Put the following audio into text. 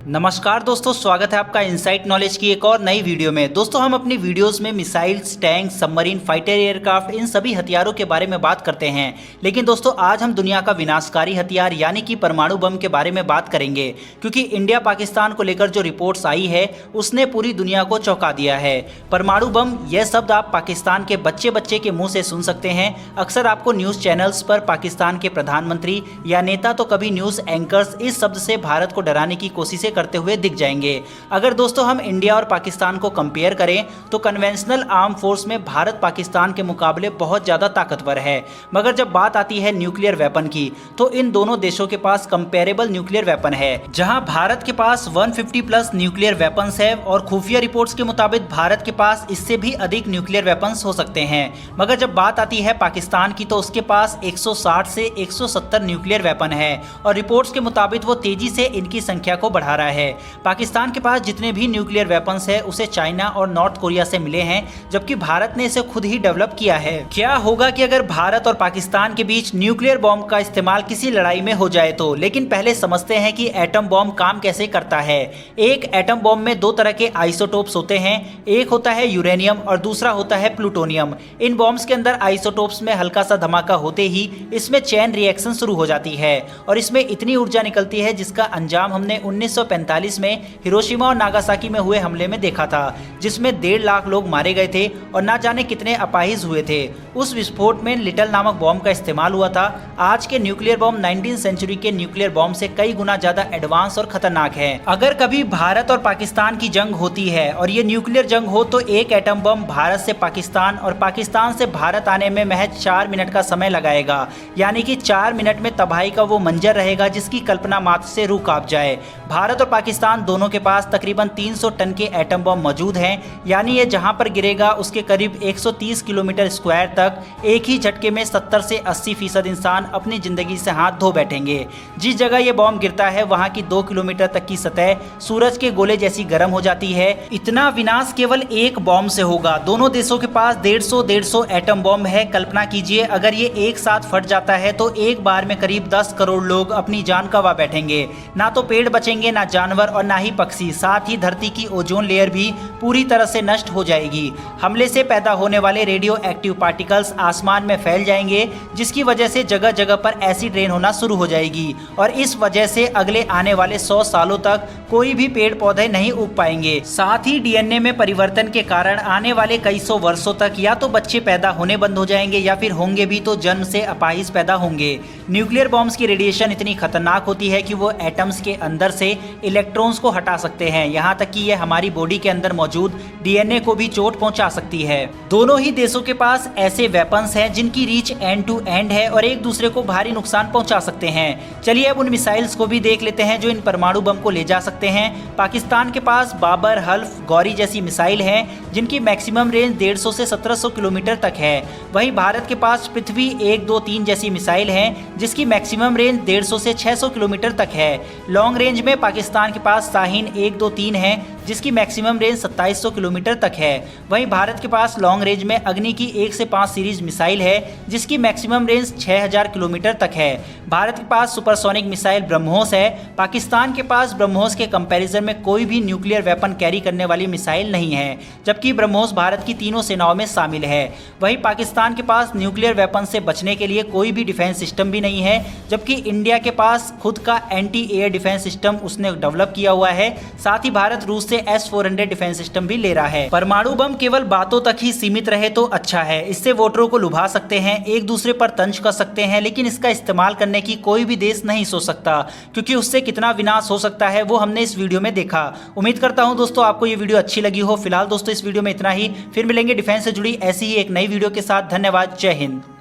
नमस्कार दोस्तों, स्वागत है आपका इनसाइट नॉलेज की एक और नई वीडियो में। दोस्तों, हम अपनी वीडियोस में missiles, tank, submarine, fighter aircraft, इन सभी हथियारों के बारे में बात करते हैं। लेकिन दोस्तों, आज हम दुनिया का विनाशकारी हथियार यानी कि परमाणु बम के बारे में बात करेंगे, क्योंकि इंडिया पाकिस्तान को लेकर जो रिपोर्ट्स आई है उसने पूरी दुनिया को चौंका दिया है। परमाणु बम, यह शब्द आप पाकिस्तान के बच्चे बच्चे के मुंह से सुन सकते हैं। अक्सर आपको न्यूज़ चैनल्स पर पाकिस्तान के प्रधानमंत्री या नेता तो कभी न्यूज़ एंकर्स इस शब्द से भारत को डराने की कोशिश करते हुए दिख जाएंगे। अगर दोस्तों हम इंडिया और पाकिस्तान को कंपेयर करें तो कन्वेंशनल आर्म फोर्स में भारत पाकिस्तान के मुकाबले बहुत ज्यादा ताकतवर है, मगर जब बात आती है न्यूक्लियर वेपन की तो इन दोनों देशों के पास कंपेरेबल न्यूक्लियर वेपन है। जहां भारत के पास 150 प्लस न्यूक्लियर वेपन्स है और खुफिया रिपोर्ट्स के मुताबिक भारत के पास इससे भी अधिक न्यूक्लियर वेपन्स हो सकते हैं। मगर जब बात आती है पाकिस्तान की तो उसके पास 160 से 170 न्यूक्लियर वेपन है और रिपोर्ट्स के मुताबिक वो तेजी से इनकी संख्या को बढ़ा रहा है। पाकिस्तान के पास जितने भी न्यूक्लियर वेपन्स है उसे चाइना और नॉर्थ कोरिया से मिले हैं, जबकि भारत ने इसे खुद ही डेवलप किया है। क्या होगा कि अगर भारत और पाकिस्तान के बीच न्यूक्लियर बॉम्ब का इस्तेमाल किसी लड़ाई में हो जाए तो? लेकिन पहले समझते हैं कि एटम बॉम्ब काम कैसे करता है। एक एटम बॉम्ब में दो तरह के आइसोटोप्स होते हैं, एक होता है यूरेनियम और दूसरा होता है प्लूटोनियम। इन बॉम्ब्स के अंदर आइसोटोप्स में हल्का सा धमाका होते ही इसमें चेन रिएक्शन शुरू हो जाती है और इसमें इतनी ऊर्जा निकलती है जिसका अंजाम हमने 1945 में हिरोशिमा और नागासाकी में हुए हमले में देखा था, जिसमें 1.5 लाख लोग मारे गए थे और ना जाने कितने अपाहिज हुए थे। उस विस्फोट में लिटल नामक बॉम्ब का इस्तेमाल हुआ था। आज के न्यूक्लियर बॉम्ब 19वीं सेंचुरी के न्यूक्लियर बॉम्ब से कई गुना ज्यादा एडवांस और खतरनाक है। अगर कभी भारत और पाकिस्तान की जंग होती है और ये न्यूक्लियर जंग हो तो एक एटम बम भारत से पाकिस्तान और पाकिस्तान से भारत आने में महज 4 मिनट का समय लगाएगा, यानी कि 4 मिनट में तबाही का वो मंजर रहेगा जिसकी कल्पना मात्र से रूह कांप जाए। भारत और पाकिस्तान दोनों के पास तकरीबन 300 टन के एटम बम मौजूद हैं, यानी ये जहां पर गिरेगा उसके करीब 130 किलोमीटर स्क्वायर तक एक ही झटके में 70 से 80% इंसान अपनी जिंदगी से हाथ धो बैठेंगे। जिस जगह ये बॉम्ब गिरता है वहां की 2 किलोमीटर तक की सतह सूरज के गोले जैसी गर्म हो जाती है। इतना विनाश केवल एक बॉम्ब से होगा। दोनों देशों के पास 150 एटम बॉम्ब है। कल्पना कीजिए, अगर ये एक साथ फट जाता है तो एक बार में करीब 10 करोड़ लोग अपनी जान गंवा बैठेंगे। ना तो पेड़ बचेंगे, ना जानवर और ना ही पक्षी, साथ ही धरती की ओजोन लेयर भी पूरी तरह से नष्ट हो जाएगी। हमले से पैदा होने वाले रेडियो एक्टिव पार्टिकल्स आसमान में फैल जाएंगे, जिसकी वजह से जगह जगह पर एसिड रेन होना शुरू हो जाएगी और इस वजह से अगले आने वाले 100 सालों तक कोई भी पेड़ पौधे नहीं उग पाएंगे। साथ ही डीएनए में परिवर्तन के कारण आने वाले कई सौ वर्षों तक या तो बच्चे पैदा होने बंद हो जाएंगे या फिर होंगे भी तो जन्म से अपाहिज पैदा होंगे। न्यूक्लियर बॉम्ब्स की रेडिएशन इतनी खतरनाक होती है कि वो एटम्स के अंदर से इलेक्ट्रॉन्स को हटा सकते हैं, यहाँ तक कि यह हमारी बॉडी के अंदर मौजूद डीएनए को भी चोट पहुंचा सकती है। दोनों ही देशों के पास ऐसे वेपन्स हैं जिनकी रीच एंड टू एंड है और एक दूसरे को भारी नुकसान पहुंचा सकते हैं। चलिए अब उन मिसाइल्स को भी देख लेते हैं जो इन परमाणु बम को ले जा सकते हैं। पाकिस्तान के पास बाबर, हल्फ, गौरी जैसी मिसाइल हैं जिनकी मैक्सिमम रेंज 150 से 1700 किलोमीटर तक है। वहीं भारत के पास पृथ्वी 1, 2, 3 जैसी मिसाइल हैं जिसकी मैक्सिमम रेंज 150 से 600 किलोमीटर तक है। लॉन्ग रेंज में पाकिस्तान के पास शाहीन 1, 2, 3 है जिसकी मैक्सिमम रेंज 2700 किलोमीटर तक है। वहीं भारत के पास लॉन्ग रेंज में अग्नि की 1 से 5 सीरीज मिसाइल है जिसकी मैक्सिमम रेंज 6000 किलोमीटर तक है। भारत के पास सुपरसोनिक मिसाइल ब्रह्मोस है। पाकिस्तान के पास ब्रह्मोस के कंपैरिजन में कोई भी न्यूक्लियर वेपन कैरी करने वाली मिसाइल नहीं है, जबकि ब्रह्मोस भारत की तीनों सेनाओं में शामिल है। वहीं पाकिस्तान के पास न्यूक्लियर वेपन से बचने के लिए कोई भी डिफेंस सिस्टम भी नहीं है, जबकि इंडिया के पास खुद का एंटी एयर डिफेंस सिस्टम उसने डेवलप किया हुआ है। साथ ही भारत रूस से S-400 डिफेंस सिस्टम भी ले रहा है। परमाणु बम केवल बातों तक ही सीमित रहे तो अच्छा है। इससे वोटरों को लुभा सकते हैं, एक दूसरे पर तंज कर सकते हैं, लेकिन इसका इस्तेमाल करने की कोई भी देश नहीं सोच सकता, क्योंकि उससे कितना विनाश हो सकता है वो हमने इस वीडियो में देखा। उम्मीद करता हूं दोस्तों आपको ये वीडियो अच्छी लगी हो। फिलहाल दोस्तों इस वीडियो में इतना ही। फिर मिलेंगे डिफेंस से जुड़ी ऐसी ही एक नई वीडियो के साथ। धन्यवाद। जय हिंद।